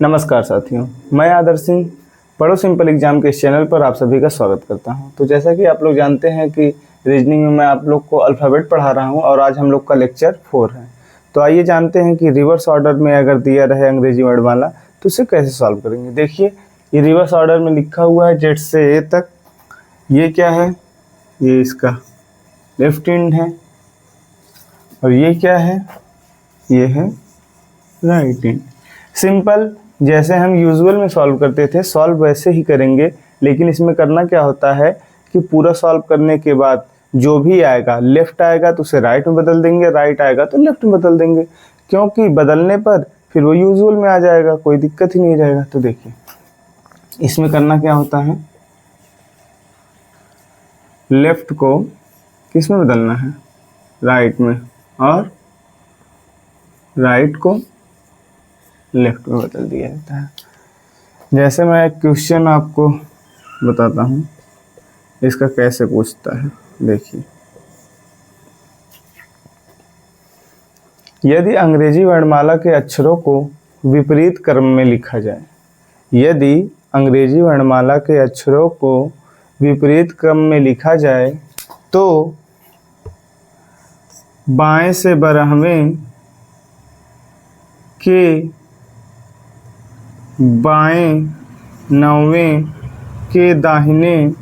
नमस्कार साथियों, मैं आदर्श सिंह पढ़ो सिंपल एग्जाम के इस चैनल पर आप सभी का स्वागत करता हूं। तो जैसा कि आप लोग जानते हैं कि रीजनिंग में मैं आप लोग को अल्फ़ाबेट पढ़ा रहा हूं और आज हम लोग का लेक्चर 4 है। तो आइए जानते हैं कि रिवर्स ऑर्डर में अगर दिया रहे अंग्रेजी वर्णमाला तो उसे कैसे सॉल्व करेंगे। देखिए, ये रिवर्स ऑर्डर में लिखा हुआ है जेड से ए तक। ये क्या है? ये इसका लेफ्ट हैंड है। और ये क्या है? ये है राइट हैंड। सिंपल, जैसे हम यूजुअल में सॉल्व करते थे सॉल्व वैसे ही करेंगे, लेकिन इसमें करना क्या होता है कि पूरा सॉल्व करने के बाद जो भी आएगा, लेफ्ट आएगा तो उसे राइट में बदल देंगे, राइट आएगा तो लेफ्ट में बदल देंगे, क्योंकि बदलने पर फिर वो यूजुअल में आ जाएगा, कोई दिक्कत ही नहीं रहेगा। तो देखिए, इसमें करना क्या होता है, लेफ्ट को किस में बदलना है? राइट में, और राइट को लेफ्ट में बदल दिया जाता है। जैसे मैं एक क्वेश्चन आपको बताता हूँ, इसका कैसे पूछता है। देखिए, यदि अंग्रेजी वर्णमाला के अक्षरों को विपरीत क्रम में लिखा जाए, यदि अंग्रेजी वर्णमाला के अक्षरों को विपरीत क्रम में लिखा जाए तो बाएं से बारहवें के बाएं नौवें के दाहिने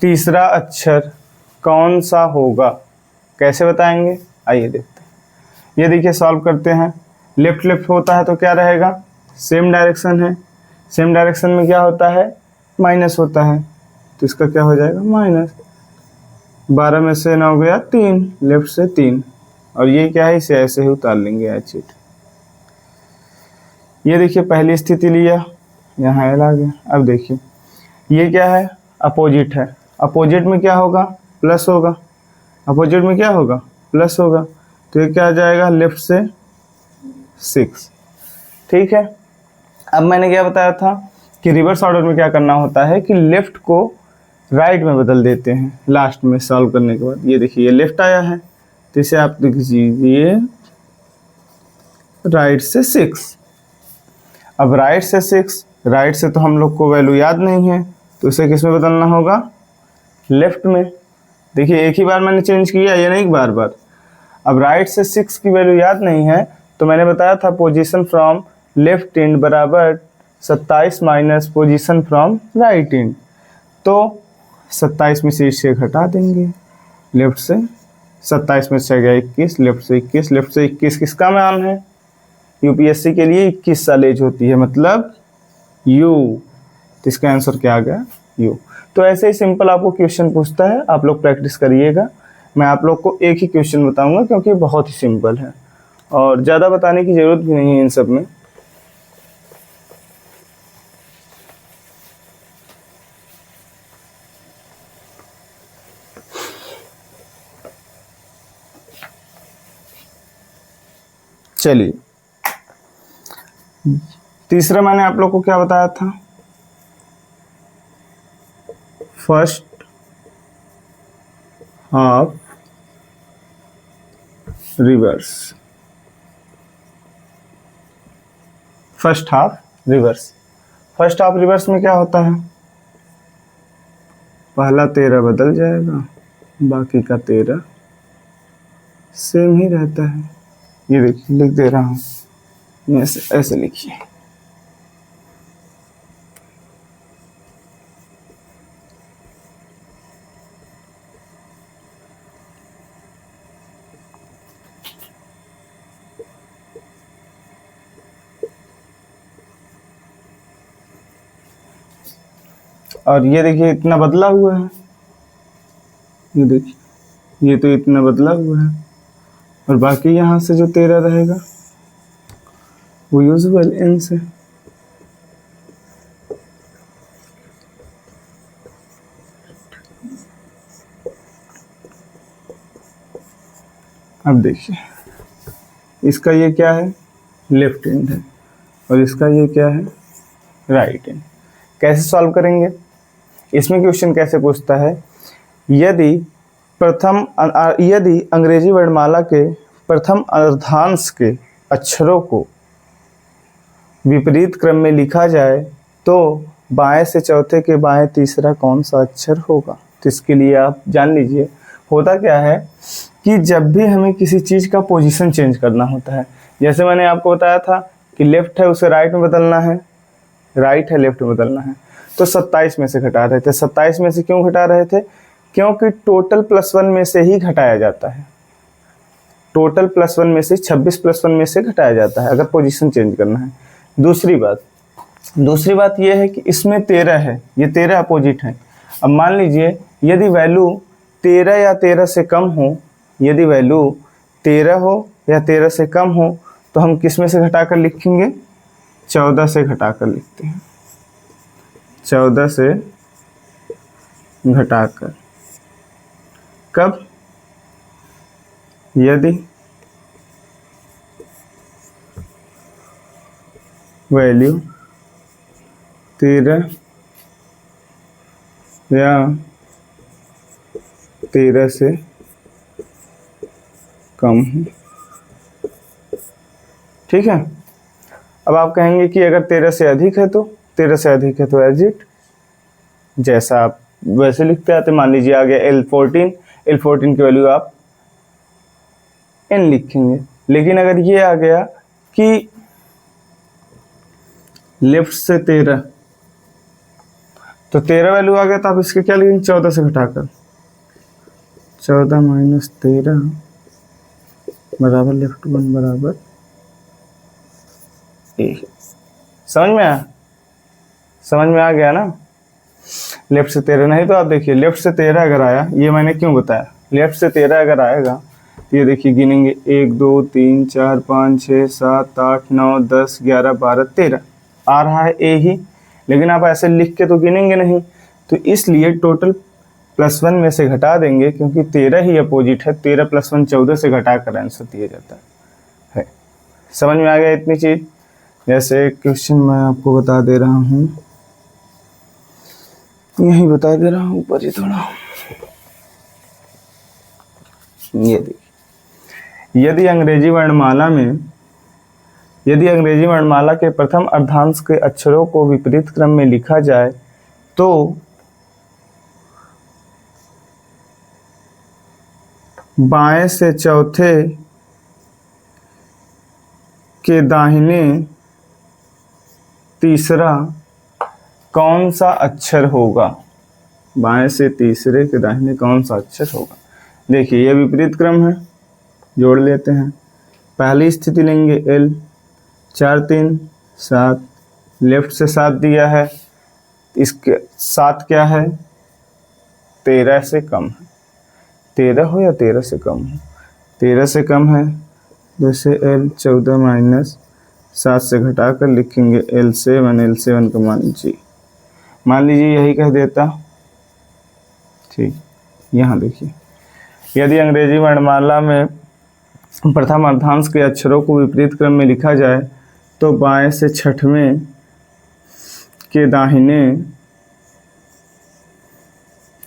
तीसरा अक्षर कौन सा होगा? कैसे बताएंगे? आइए देखते हैं। ये देखिए, सॉल्व करते हैं। लेफ्ट लेफ्ट होता है तो क्या रहेगा? सेम डायरेक्शन है। सेम डायरेक्शन में क्या होता है? माइनस होता है, तो इसका क्या हो जाएगा? माइनस। 12 में से 9 गया 3, लेफ्ट से 3, और ये क्या है? इसे ऐसे ही उतार लेंगे एच। ये देखिए, पहली स्थिति लिया, यहाँ एल आ गया। अब देखिए, ये क्या है? अपोजिट है। अपोजिट में क्या होगा? प्लस होगा। अपोजिट में क्या होगा? प्लस होगा। तो ये क्या आ जाएगा? लेफ्ट से 6। ठीक है। अब मैंने क्या बताया था कि रिवर्स ऑर्डर में क्या करना होता है कि लेफ्ट को राइट में बदल देते हैं लास्ट में सॉल्व करने के बाद। ये देखिए, ये लेफ्ट आया है तो इसे आप लिख दीजिए राइट से 6। अब राइट से 6, राइट से तो हम लोग को वैल्यू याद नहीं है, तो इसे किस में बदलना होगा? लेफ्ट में। देखिए, एक ही बार मैंने चेंज किया, ये नहीं बार बार। अब राइट से 6 की वैल्यू याद नहीं है, तो मैंने बताया था पोजीशन फ्रॉम लेफ्ट एंड बराबर 27 minus position from right and. तो 27 में से इसे घटा देंगे, लेफ्ट से 27 में से गया 21, लेफ्ट से 21, लेफ्ट से 21 किसका मान है? यूपीएससी के लिए 21 साल एज होती है, मतलब यू। तो इसका आंसर क्या आ गया? यू। तो ऐसे ही सिंपल आपको क्वेश्चन पूछता है, आप लोग प्रैक्टिस करिएगा। मैं आप लोग को एक ही क्वेश्चन बताऊंगा क्योंकि बहुत ही सिंपल है और ज़्यादा बताने की ज़रूरत भी नहीं है इन सब में। चलिए, तीसरा मैंने आप लोग को क्या बताया था? First half reverse. First half reverse. First half reverse में क्या होता है? पहला 13 बदल जाएगा, बाकी का 13 सेम ही रहता है। ये देखिए, लिख दे रहा हूँ, ऐसे लिखिए। और ये देखिए, इतना बदला हुआ है। ये देखिए, ये तो इतना बदला हुआ है, और बाकी यहाँ से जो 13 रहेगा वो यूजुअल एन से। अब देखिए, इसका ये क्या है? लेफ्ट हैंड है, और इसका ये क्या है? Right hand. कैसे सॉल्व करेंगे? इसमें क्वेश्चन कैसे पूछता है? यदि अंग्रेजी वर्णमाला के प्रथम अर्धांश के अक्षरों को विपरीत क्रम में लिखा जाए तो बाएं से चौथे के बाएं तीसरा कौन सा अक्षर होगा। तो इसके लिए आप जान लीजिए, होता क्या है कि जब भी हमें किसी चीज़ का पोजीशन चेंज करना होता है, जैसे मैंने आपको बताया था कि लेफ्ट है उसे राइट में बदलना है, राइट है लेफ्ट में बदलना है, तो 27 में से घटा रहे थे। 27 में से क्यों घटा रहे थे? क्योंकि टोटल +1 में से ही घटाया जाता है। टोटल +1 में से 26 +1 में से घटाया जाता है अगर पोजीशन चेंज करना है। दूसरी बात यह है कि इसमें 13 है, ये 13 अपोजिट है। अब मान लीजिए यदि वैल्यू 13 या 13 से कम हो, यदि वैल्यू 13 हो या 13 से कम हो, तो हम किस में से घटाकर लिखेंगे? 14 से घटाकर लिखते हैं। 14 से घटाकर। कब? यदि वैल्यू 13 या 13 से कम है। ठीक है। अब आप कहेंगे कि अगर 13 से अधिक है तो 13 से अधिक है तो एग्जिट, जैसा आप वैसे लिखते आते। मान लीजिए आ गया L14 की वैल्यू आप n लिखेंगे। लेकिन अगर ये आ गया कि लेफ्ट से 13, तो 13 वैल्यू आ गया तो आप इसके क्या लिखेंगे? 14 से घटाकर। 14 माइनस 13 बराबर लेफ्ट 1 बराबर ए। समझ में आया? समझ में आ गया ना? लेफ्ट से 13 नहीं तो आप देखिए लेफ्ट से 13 अगर आया, ये मैंने क्यों बताया, लेफ्ट से 13 अगर आएगा तो ये देखिए गिनेंगे 1 2 3 4 5 6 7 8 9 10 11 12 13 आ रहा है ए ही, लेकिन आप ऐसे लिख के तो गिनेंगे नहीं, तो इसलिए टोटल +1 में से घटा देंगे, क्योंकि 13 ही अपोजिट है। 13 + 1 14 से घटाकर आंसर दिया जाता है। समझ में आ गया इतनी चीज? जैसे क्वेश्चन मैं आपको बता दे रहा हूँ, यही बता दे रहा हूँ ऊपर ही थोड़ा। ये देखिए, यदि अंग्रेजी वर्णमाला के प्रथम अर्धांश के अक्षरों को विपरीत क्रम में लिखा जाए तो बाएं से चौथे के दाहिने तीसरा कौन सा अक्षर होगा? बाएं से तीसरे के दाहिने कौन सा अक्षर होगा? देखिए यह विपरीत क्रम है, जोड़ लेते हैं। पहली स्थिति लेंगे L, 4 3 7, लेफ्ट से 7 दिया है, इसके 7 क्या है? 13 से कम है। 13 हो या 13 से कम हो? 13 से कम है, जैसे L 14 माइनस 7 से घटाकर लिखेंगे L7 का मान जी। मान लीजिए यही कह देता, ठीक। यहाँ देखिए, यदि अंग्रेजी वर्णमाला में प्रथम अर्धांश के अक्षरों को विपरीत क्रम में लिखा जाए तो बाएं से छठवें के दाहिने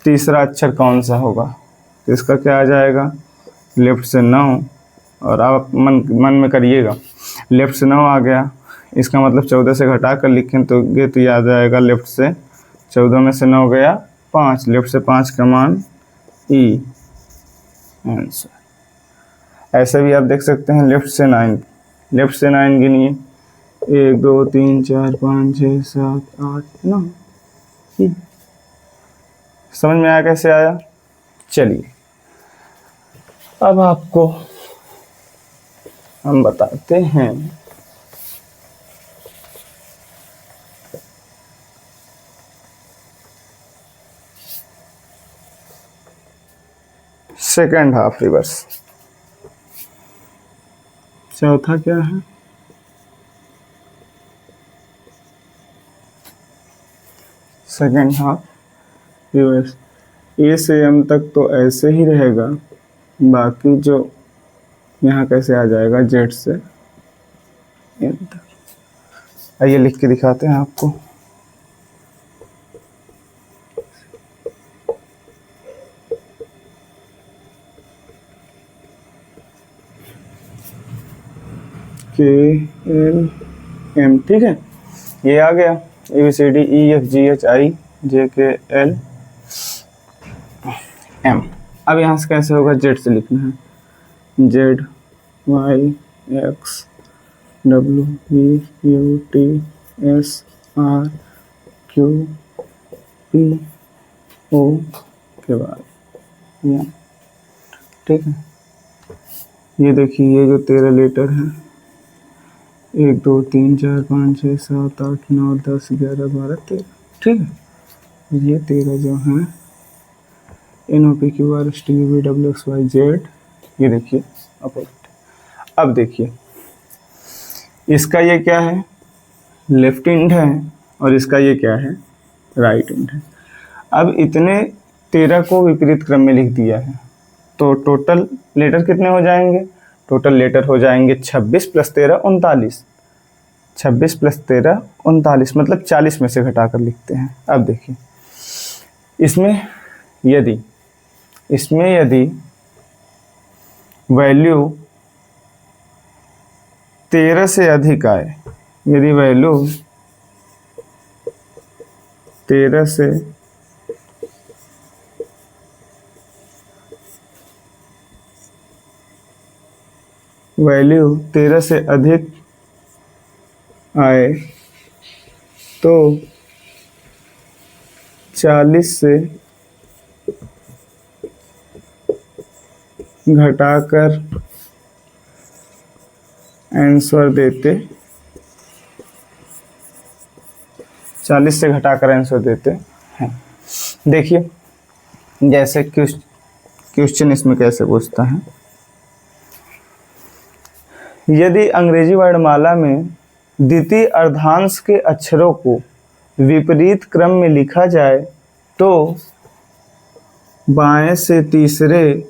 तीसरा अक्षर कौन सा होगा? तो इसका क्या आ जाएगा? लेफ्ट से 9, और आप मन में करिएगा, लेफ्ट से 9 आ गया, इसका मतलब 14 से घटा कर लिखें तो ये तो याद आएगा, लेफ्ट से 14 में से 9 गया 5, लेफ्ट से 5 का मान ई आंसर। ऐसे भी आप देख सकते हैं लेफ्ट से 9 गिनिए, 1 2 3 4 5 6 7 8 9। समझ में आया कैसे आया? चलिए अब आपको हम बताते हैं सेकेंड हाफ रिवर्स। चौथा क्या है? Second half reverse. ए से एम तक तो ऐसे ही रहेगा, बाकी जो यहाँ कैसे आ जाएगा जेड से एम तक। आइए लिख के दिखाते हैं आपको। के एल एम। ठीक है, ये आ गया ABCDEFGHIJKL एम। अब यहाँ से कैसे होगा, जेड से लिखना है, ZYXWBUTSRQPO के बाद एम। ठीक है, ये देखिए ये जो 13 लेटर है, 1 2 3 4 5 6 7 8 9 10 11 12 13। ठीक है, ये 13 जो है NOPQRSTUVWXYZ, ये देखिए अपोजिट। अब देखिए इसका ये क्या है, लेफ्ट इंड है, और इसका ये क्या है, राइट इंड है। अब इतने 13 को विपरीत क्रम में लिख दिया है, तो टोटल लेटर कितने हो जाएंगे, टोटल लेटर हो जाएंगे 26 + 13 39। 26 + 13 39, मतलब 40 में से घटाकर लिखते हैं। अब देखिए इसमें यदि वैल्यू 13 से अधिक आए, यदि वैल्यू 13 से अधिक आए तो 40 से घटाकर आंसर देते, 40 से घटाकर आंसर देते हैं। देखिए जैसे क्वेश्चन इसमें कैसे पूछता है, यदि अंग्रेजी वर्णमाला में द्वितीय अर्धांश के अक्षरों को विपरीत क्रम में लिखा जाए तो बाएं से तीसरे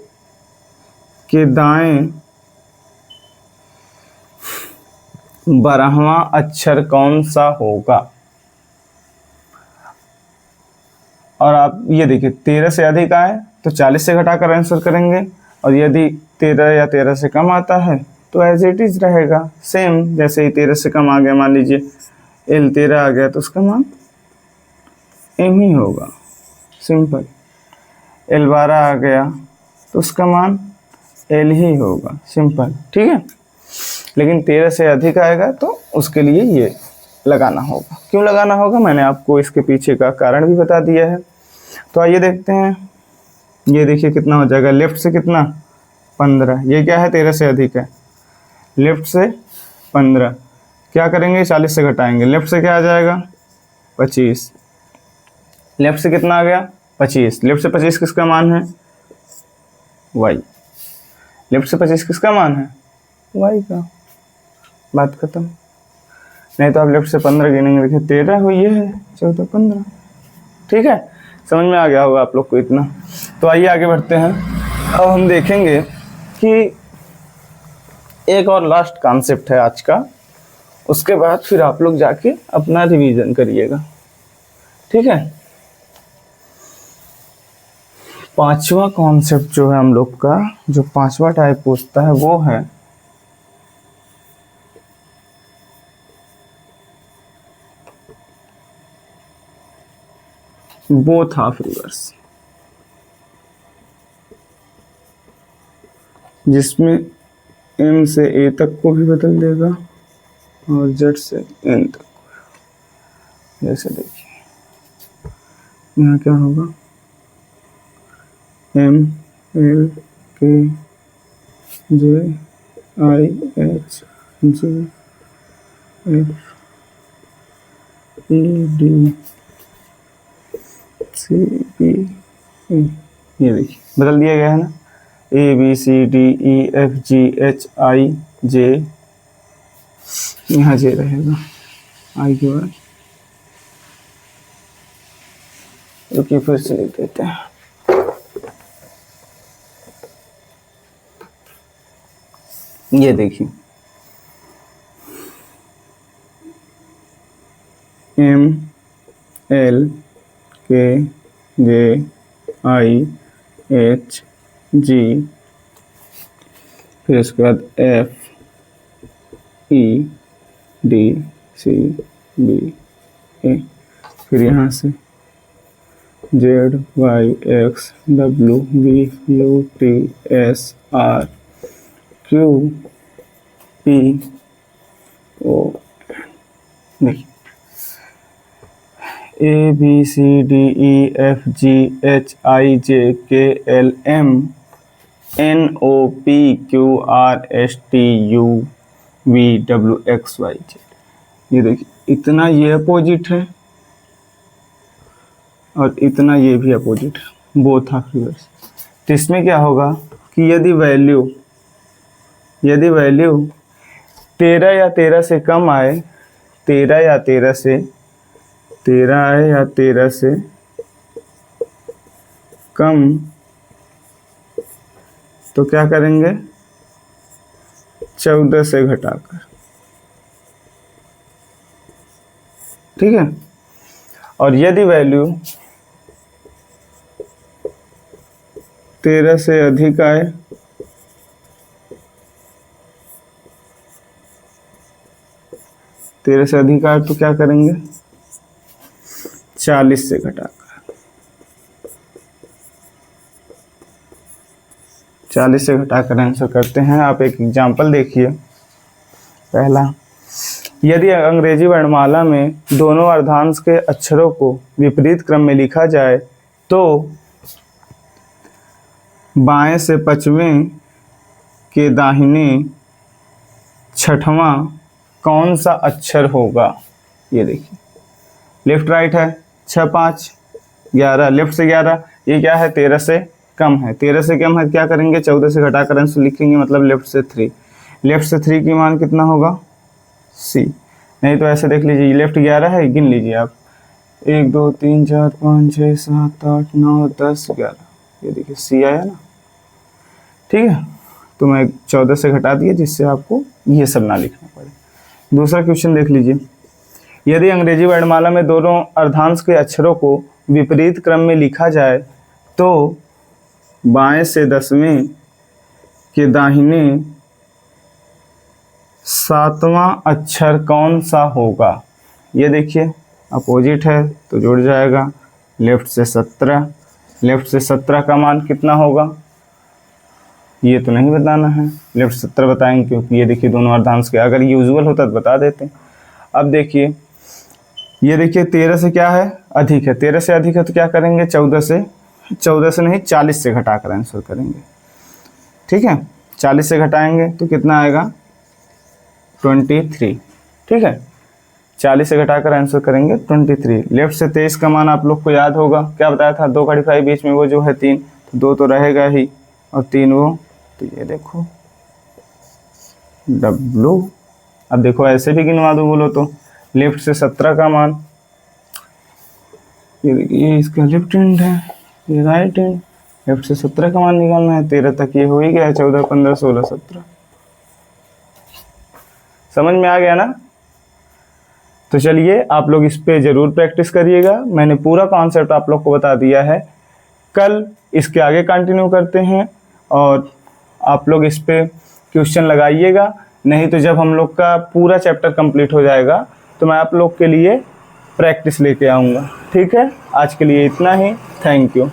के दाएं 12वां अक्षर कौन सा होगा। और आप ये देखिए 13 से अधिक आए तो 40 से घटाकर आंसर करेंगे, और यदि 13 या 13 से कम आता है तो एज इट इज रहेगा सेम। जैसे ही 13 से कम आ गया, मान लीजिए L13 आ गया, तो उसका मान M ही होगा, सिंपल। L12 आ गया तो उसका मान L ही होगा, सिंपल। ठीक है, लेकिन 13 से अधिक आएगा तो उसके लिए ये लगाना होगा। क्यों लगाना होगा, मैंने आपको इसके पीछे का कारण भी बता दिया है। तो आइए देखते हैं, ये देखिए कितना हो जाएगा, लेफ्ट से कितना 15, ये क्या है 13 से अधिक है, लेफ्ट से 15, क्या करेंगे 40 से घटाएंगे, लेफ्ट से क्या आ जाएगा 25, लेफ्ट से कितना आ गया 25, लेफ्ट से 25 किसका मान है y, लेफ्ट से 25 किसका मान है y का, बात खत्म। नहीं तो आप लेफ्ट से 15 गिनेंगे, देखिए 13 हुई है, 14 15। ठीक है, समझ में आ गया होगा आप लोग को इतना। तो आइए आगे बढ़ते हैं। अब हम देखेंगे कि एक और लास्ट कॉन्सेप्ट है आज का, उसके बाद फिर आप लोग जाके अपना रिवीजन करिएगा। ठीक है, पांचवा कॉन्सेप्ट जो है हम लोग का, जो पांचवा टाइप पूछता है वो है बोथ हाफ रिवर्स, जिसमें M से A तक को भी बदल देगा और Z से N तक। जैसे देखिए यहाँ क्या होगा, M L K J I H J F E D C B E, ये देखिए बदल दिया गया है ना, A B C D E F G H I J, यहाँ J रहेगा I के बाद, रुकिए फिर से लिख देते हैं। ये देखिए M L K J I H G, फिर उसके बाद F E D CBA, फिर यहाँ से ZYXWVUTSRQPO, देखिए ABCDEFGHIJKLMNOPQRSTUVWXYZ, ये देखिए इतना ये अपोजिट है और इतना ये भी अपोजिट है, बोथ आर रिवर्स। तो इसमें क्या होगा कि यदि वैल्यू 13 या 13 से कम आए, 13 या 13 से 13 आए या 13 से कम, तो क्या करेंगे 14 से घटाकर, ठीक है। और यदि वैल्यू 13 से अधिक आए, 13 से अधिक आए तो क्या करेंगे 40 से घटाकर, 40 से घटाकर आंसर करते हैं। आप एक एग्जाम्पल देखिए। पहला, यदि अंग्रेजी वर्णमाला में दोनों अर्धांश के अक्षरों को विपरीत क्रम में लिखा जाए तो बाएं से पांचवें के दाहिने छठवां कौन सा अक्षर होगा। ये देखिए लेफ्ट राइट है, 6 5 11, लेफ्ट से 11, ये क्या है 13 से कम है, 13 से कम है, क्या करेंगे 14 से घटाकर आंसर लिखेंगे, मतलब लेफ्ट से 3, लेफ्ट से 3 की मान कितना होगा C। नहीं तो ऐसे देख लीजिए, लेफ्ट 11 है, गिन लीजिए आप 1 2 3 4 5 6 7 8 9 10 11, ये देखिए C आया ना, ठीक है। तो मैं 14 से घटा दिया जिससे आपको ये सब ना लिखना पड़े। दूसरा क्वेश्चन देख लीजिए, यदि अंग्रेजी वर्णमाला में दोनों अर्धांश के अक्षरों को विपरीत क्रम में लिखा जाए तो बाएं से 10वें के दाहिने 7वां अक्षर कौन सा होगा। ये देखिए अपोजिट है तो जुड़ जाएगा, लेफ्ट से 17, लेफ्ट से 17 का मान कितना होगा ये तो नहीं बताना है, लेफ्ट 17 बताएंगे क्योंकि ये देखिए दोनों अर्धांश के, अगर यूजुअल होता तो बता देते। अब देखिए ये देखिए 13 से क्या है अधिक है, 13 से अधिक है तो क्या करेंगे 14 से नहीं 40 से घटाकर आंसर करेंगे, ठीक है। 40 से घटाएंगे तो कितना आएगा 23, ठीक है। 40 से घटाकर आंसर करेंगे 23। लेफ्ट से 23 का मान आप लोग को याद होगा, क्या बताया था 2 का 5 बीच में वो जो है 3, तो 2 तो रहेगा ही और 3 वो, तो ये देखो W। अब देखो ऐसे भी गिनवा दो बोलो तो, लेफ्ट से 17 का मान, ये देखिए इसका लेफ्ट हैंड है, ये राइट हैंड, लेफ्ट से 17 का मान निकालना है, 13 तक ये हो ही गया है, 14 15 16 17। समझ में आ गया ना। तो चलिए आप लोग इस पे ज़रूर प्रैक्टिस करिएगा, मैंने पूरा कॉन्सेप्ट आप लोग को बता दिया है। कल इसके आगे कंटिन्यू करते हैं और आप लोग इस पे क्वेश्चन लगाइएगा, नहीं तो जब हम लोग का पूरा चैप्टर कंप्लीट हो जाएगा तो मैं आप लोग के लिए प्रैक्टिस लेके आऊँगा, ठीक है। आज के लिए इतना ही, थैंक यू।